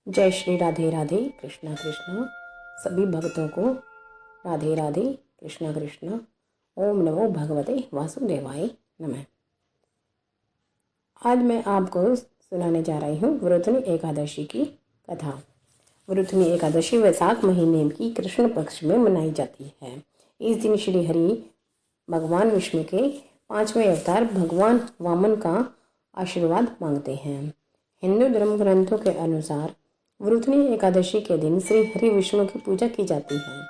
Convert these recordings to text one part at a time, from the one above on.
जय श्री राधे राधे कृष्णा कृष्णा। सभी भक्तों को राधे राधे कृष्णा कृष्णा। ओम नमो भगवते वासुदेवाय नमः। आज मैं आपको सुनाने जा रही हूँ वृतनी एकादशी की कथा। वृतनी एकादशी वैशाख महीने की कृष्ण पक्ष में मनाई जाती है। इस दिन श्री हरि भगवान विष्णु के 5वें अवतार भगवान वामन का आशीर्वाद मांगते हैं। हिंदू धर्म ग्रंथों के अनुसार वृतनी एकादशी के दिन श्री हरि विष्णु की पूजा की जाती है।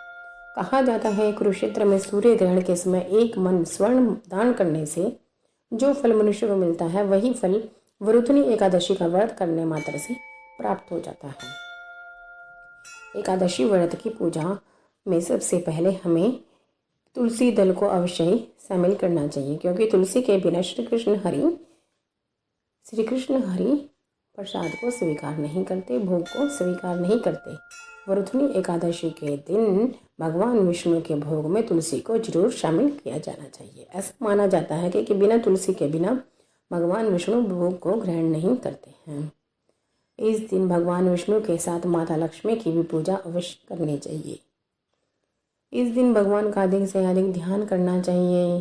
कहा जाता है कुरुक्षेत्र में सूर्य ग्रहण के समय एक मन स्वर्ण दान करने से जो फल मनुष्य को मिलता है वही फल वृतनी एकादशी का व्रत करने मात्र से प्राप्त हो जाता है। एकादशी व्रत की पूजा में सबसे पहले हमें तुलसी दल को अवश्य ही शामिल करना चाहिए, क्योंकि तुलसी के बिना श्री कृष्ण हरि प्रसाद को स्वीकार नहीं करते, भोग को स्वीकार नहीं करते। वृतनी एकादशी के दिन भगवान विष्णु के भोग में तुलसी को जरूर शामिल किया जाना चाहिए। ऐसा माना जाता है कि बिना तुलसी के बिना भगवान विष्णु भोग को ग्रहण नहीं करते हैं। इस दिन भगवान विष्णु के साथ माता लक्ष्मी की भी पूजा अवश्य करनी चाहिए। इस दिन भगवान का अधिक से अधिक ध्यान करना चाहिए।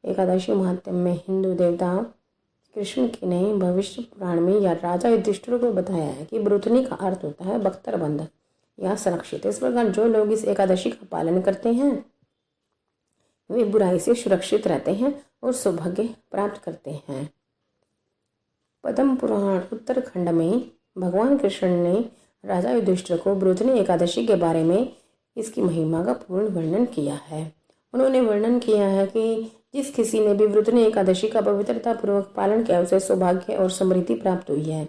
एकादशी महात्म्य में हिंदू देवता कृष्ण के ने भविष्य पुराण में या राजा युधिष्ठिर को बताया है कि वृतनी का अर्थ होता है बख्तरबंद या सुरक्षित। इस प्रकार जो लोग इस एकादशी का पालन करते हैं वे बुराई से सुरक्षित रहते हैं और सौभाग्य प्राप्त करते हैं। पद्म पुराण उत्तरखंड में भगवान कृष्ण ने राजा युधिष्ठिर को वृतनी एकादशी के बारे में इसकी महिमा का पूर्ण वर्णन किया है। उन्होंने वर्णन किया है कि जिस किसी ने भी वृतनी एकादशी का पवित्रता पूर्वक पालन किया उसे सौभाग्य और समृद्धि प्राप्त हुई है।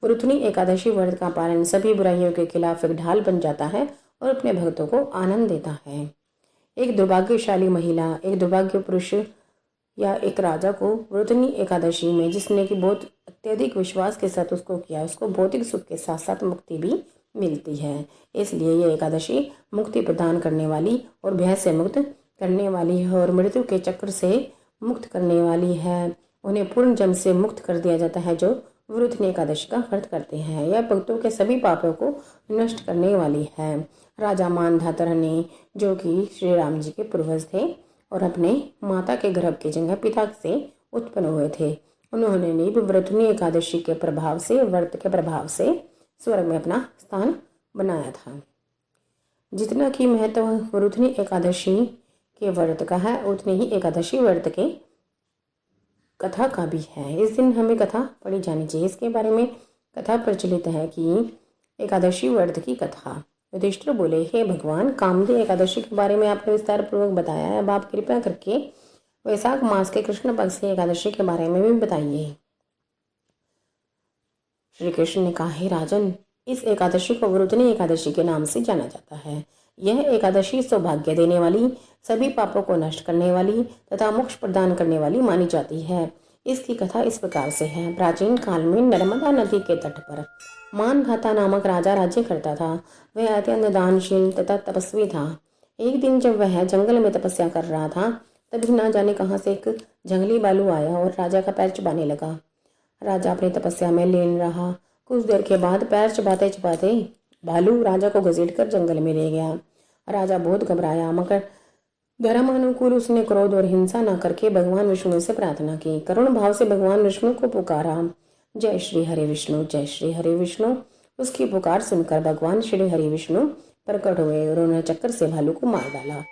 वृतनी एकादशी व्रत का पालन सभी बुराइयों के खिलाफ एक ढाल बन जाता है और अपने भक्तों को आनंद देता है। एक दुर्भाग्यशाली महिला, एक दुर्भाग्य पुरुष या एक राजा को वृतनी एकादशी में जिसने कि बहुत अत्यधिक विश्वास के साथ उसको किया, उसको भौतिक सुख के साथ साथ मुक्ति भी मिलती है। इसलिए यह एकादशी मुक्ति प्रदान करने वाली और भय से मुक्त करने वाली है और मृत्यु के चक्र से मुक्त करने वाली है। उन्हें पूर्ण जन्म से मुक्त कर दिया जाता है जो वृतनी एकादशी का व्रत करते हैं। यह भक्तों के सभी पापों को नष्ट करने वाली है। राजा मानधाता ने, जो कि श्री राम जी के पूर्वज थे और अपने माता के गर्भ की जगह पिता से उत्पन्न हुए थे, उन्होंने भी वृतनी एकादशी के प्रभाव से, व्रत के प्रभाव से स्वर्ग में अपना स्थान बनाया था। जितना कि महत्व वृतनी एकादशी के व्रत का है उतनी ही एकादशी व्रत के कथा का भी है। इस दिन हमें कथा पढ़ी जानी चाहिए। इसके बारे में कथा प्रचलित है कि एकादशी व्रत की कथा। युधिष्ठिर बोले, हे भगवान, कामदेव एकादशी के बारे में आपने विस्तार पूर्वक बताया है, अब आप कृपया करके वैशाख मास के कृष्ण पक्ष की एकादशी के बारे में भी बताइए। श्री कृष्ण ने कहा, हे राजन, इस एकादशी को वृतनी एकादशी के नाम से जाना जाता है। यह एकादशी सौभाग्य देने वाली, सभी पापों को नष्ट करने वाली तथा मोक्ष प्रदान करने वाली मानी जाती है। इसकी कथा इस प्रकार से है। प्राचीन काल में नर्मदा नदी के तट पर मानधाता नामक राजा राज्य करता था। वह अत्यंत दानशील तथा तपस्वी था। एक दिन जब वह जंगल में तपस्या कर रहा था तभी न जाने कहां से एक जंगली भालू आया और राजा का पैर चबाने लगा। राजा अपनी तपस्या में लीन रहा। कुछ देर के बाद पैर चबाते चबाते भालू राजा को घसीटकर जंगल में ले गया। राजा बहुत घबराया, मगर धर्मानुकूल उसने क्रोध और हिंसा न करके भगवान विष्णु से प्रार्थना की। करुण भाव से भगवान विष्णु को पुकारा, जय श्री हरि विष्णु, जय श्री हरि विष्णु। उसकी पुकार सुनकर भगवान श्री हरि विष्णु प्रकट हुए और उन्होंने चक्कर से भालू को मार डाला।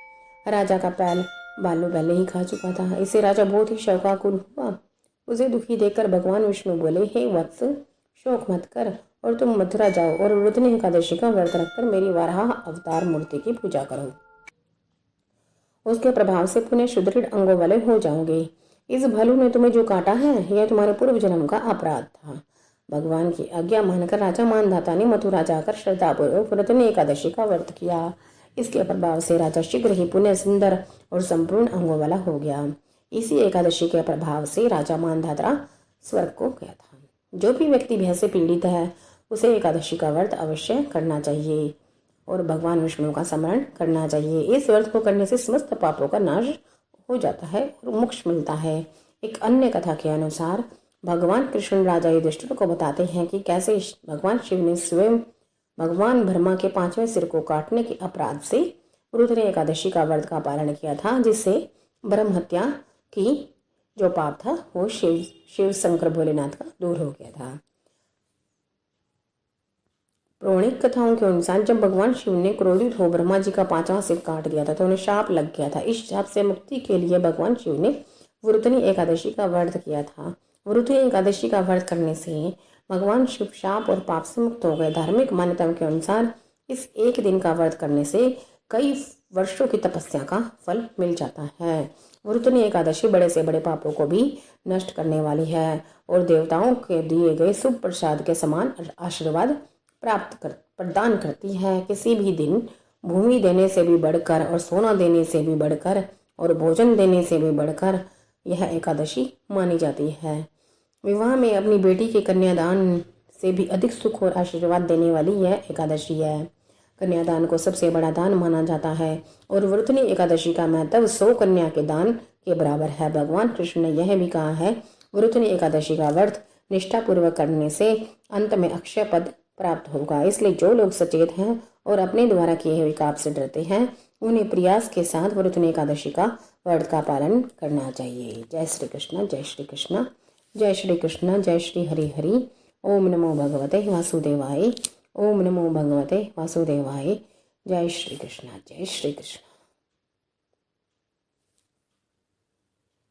राजा का पैर भालू पहले ही खा चुका था। इससे राजा बहुत ही शोकाकुल हुआ। उसे दुखी देखकर भगवान विष्णु बोले, हे वत्स, शोक मत कर और तुम मथुरा जाओ और वृतनी एकादशी का व्रत रखकर मेरी वाराह अवतार मूर्ति की पूजा करो। उसके प्रभाव से पुनः सुदृढ़ अंगों वाले हो जाओगे। इस भालू ने तुम्हें जो काटा है यह तुम्हारे पूर्व जन्म का अपराध था। भगवान की आज्ञा मानकर राजा मानधाता ने मथुरा जाकर श्रद्धापूर्वक वृतनी एकादशी का व्रत किया। इसके प्रभाव से राजा शीघ्र ही पुनः सुंदर और संपूर्ण अंगों वाला हो गया। इसी एकादशी के प्रभाव से राजा मानधाता स्वर्ग को गया था। जो भी व्यक्ति भय से पीड़ित है उसे एकादशी का व्रत अवश्य करना चाहिए और भगवान विष्णु का स्मरण करना चाहिए। इस व्रत को करने से समस्त पापों का नाश हो जाता है और मोक्ष मिलता है। एक अन्य कथा के अनुसार भगवान कृष्ण राजा युधिष्ठिर को बताते हैं कि कैसे भगवान शिव ने स्वयं भगवान ब्रह्मा के 5वें सिर को काटने के अपराध से वरुथनी एकादशी का व्रत का पालन किया था, जिससे ब्रह्म हत्या की जो पाप था वो शिव शंकर भोलेनाथ का दूर हो गया था। पौराणिक कथाओं के अनुसार जब भगवान शिव ने क्रोधित हो ब्रह्मा जी का 5वां सिर काट दिया था तो उन्हें शाप लग गया था। इस शाप से मुक्ति के लिए भगवान शिव ने वरुथनी एकादशी का व्रत किया था। वरुथनी एकादशी का व्रत करने से भगवान शिव शाप और पाप से मुक्त हो गए। धार्मिक मान्यताओं के अनुसार इस एक दिन का व्रत करने से कई वर्षों की तपस्या का फल मिल जाता है। वरुथनी एकादशी बड़े से बड़े पापों को भी नष्ट करने वाली है और देवताओं के दिए गए शुभ प्रसाद के समान आशीर्वाद प्रदान करती है। किसी भी दिन भूमि देने से भी बढ़कर और सोना देने से भी बढ़कर और भोजन देने से भी बढ़कर यह एकादशी मानी जाती है। विवाह में अपनी बेटी के कन्यादान से भी अधिक सुख और आशीर्वाद देने वाली यह एकादशी है। कन्यादान को सबसे बड़ा दान माना जाता है और वरुथनी एकादशी का महत्व 100 कन्या के दान के बराबर है। भगवान कृष्ण ने यह भी कहा है, वरुथनी एकादशी का व्रत निष्ठापूर्वक करने से अंत में अक्षय पद प्राप्त होगा। इसलिए जो लोग सचेत हैं और अपने द्वारा किए हुए पाप से डरते हैं, उन्हें प्रयास के साथ वरुथनी एकादशी का व्रत का पालन करना चाहिए। जय श्री कृष्ण, जय श्री कृष्ण, जय श्री कृष्ण, जय श्री हरि हरि। ओम नमो भगवते वासुदेवाय। ओम नमो भगवते वासुदेवाय। जय श्री कृष्ण, जय श्री कृष्ण।